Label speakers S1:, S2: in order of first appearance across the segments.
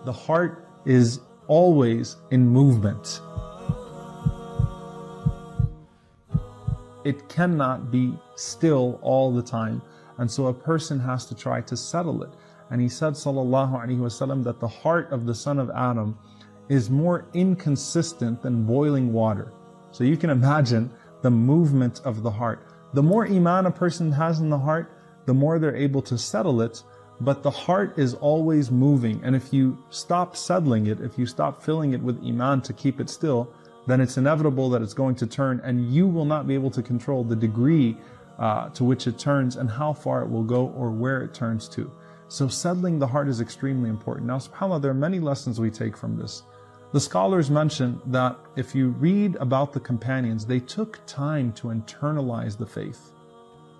S1: The heart is always in movement. It cannot be still all the time. And so a person has to try to settle it. And he said, sallallahu alaihi wasallam, that the heart of the son of Adam is more inconsistent than boiling water. So you can imagine the movement of the heart. The more iman a person has in the heart, the more they're able to settle it. But the heart is always moving. And if you stop settling it, if you stop filling it with iman to keep it still, then it's inevitable that it's going to turn, and you will not be able to control the degree to which it turns and how far it will go or where it turns to. So settling the heart is extremely important. Now, subhanAllah, there are many lessons we take from this. The scholars mention that if you read about the companions, they took time to internalize the faith.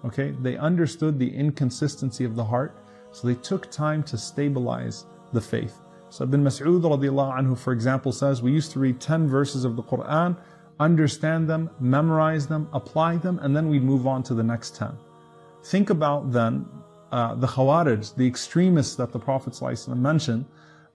S1: Okay, they understood the inconsistency of the heart, so they took time to stabilize the faith. So Ibn Mas'ud radiallahu anhu, for example, says, we used to read 10 verses of the Quran, understand them, memorize them, apply them, and then we'd move on to the next 10. Think about then the Khawarij, the extremists that the Prophet ﷺ mentioned,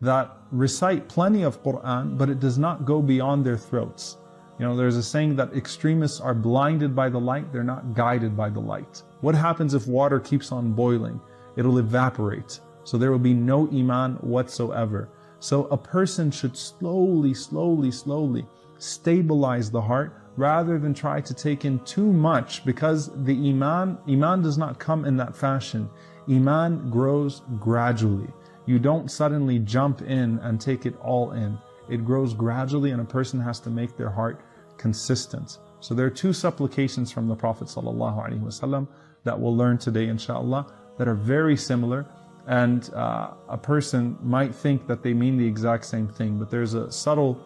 S1: that recite plenty of Quran, but it does not go beyond their throats. You know, there's a saying that extremists are blinded by the light, they're not guided by the light. What happens if water keeps on boiling? It'll evaporate. So there will be no iman whatsoever. So a person should slowly stabilize the heart rather than try to take in too much, because the iman does not come in that fashion. Iman grows gradually. You don't suddenly jump in and take it all in. It grows gradually, and a person has to make their heart consistent. So there are two supplications from the Prophet ﷺ that we'll learn today, inshallah, that are very similar. And a person might think that they mean the exact same thing, but there's a subtle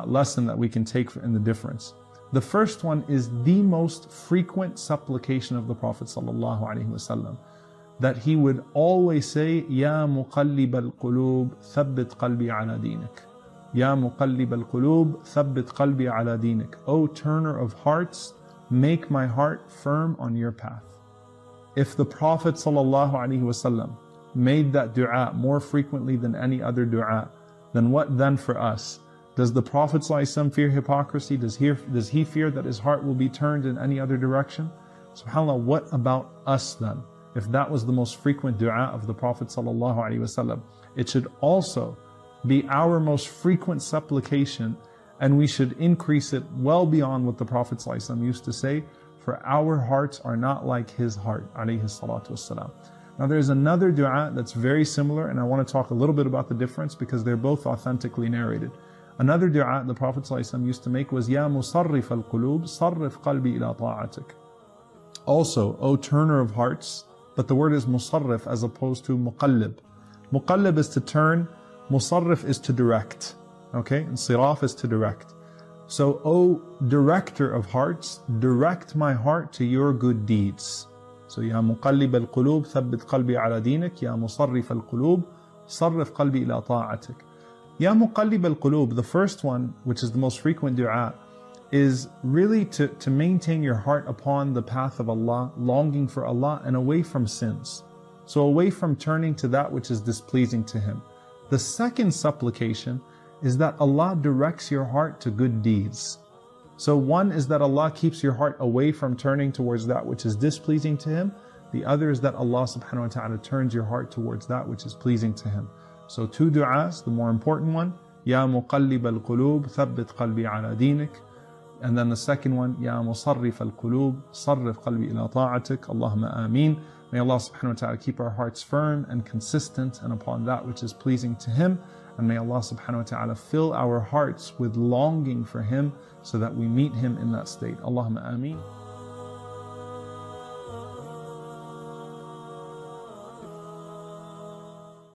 S1: lesson that we can take in the difference. The first one is the most frequent supplication of the Prophet ﷺ, that he would always say, Ya muqallib al-qulub, thabbit qalbi ala dinik. Ya muqallib al-qulub, thabbit qalbi ala dinik. O turner of hearts, make my heart firm on your path. If the Prophet ﷺ made that dua more frequently than any other dua, then what then for us? Does the Prophet ﷺ fear hypocrisy? Does he fear that his heart will be turned in any other direction? SubhanAllah, what about us then? If that was the most frequent dua of the Prophet ﷺ, it should also be our most frequent supplication, and we should increase it well beyond what the Prophet ﷺ used to say, for our hearts are not like his heart, alayhi salatu wassalam. Now there's another dua that's very similar, and I want to talk a little bit about the difference because they're both authentically narrated. Another dua the Prophet ﷺ used to make was, Ya musarrif al-qulub, sarrif qalbi ila ta'atik. Also, O turner of hearts, but the word is musarrif as opposed to muqallib. Muqallib is to turn, musarrif is to direct. Okay, and siraf is to direct. So, O director of hearts, direct my heart to your good deeds. So, Ya muqallib al-qulub, thabbit qalbi ala dinik. Ya musarrif al-qulub, sarrif qalbi ila ta'atik. Ya muqallib al-qulub, the first one, which is the most frequent dua, is really to maintain your heart upon the path of Allah, longing for Allah and away from sins. So away from turning to that which is displeasing to Him. The second supplication is that Allah directs your heart to good deeds. So one is that Allah keeps your heart away from turning towards that which is displeasing to Him. The other is that Allah subhanahu wa ta'ala turns your heart towards that which is pleasing to Him. So two du'as, the more important one, Ya muqallib al-qulub, thabbit qalbi ala dinik. And then the second one, Ya musarrif al-qulub, sarrif qalbi ila ta'atik. Allahumma ameen. May Allah subhanahu wa ta'ala keep our hearts firm and consistent and upon that which is pleasing to Him. And may Allah subhanahu wa ta'ala fill our hearts with longing for Him so that we meet Him in that state. Allahumma ameen.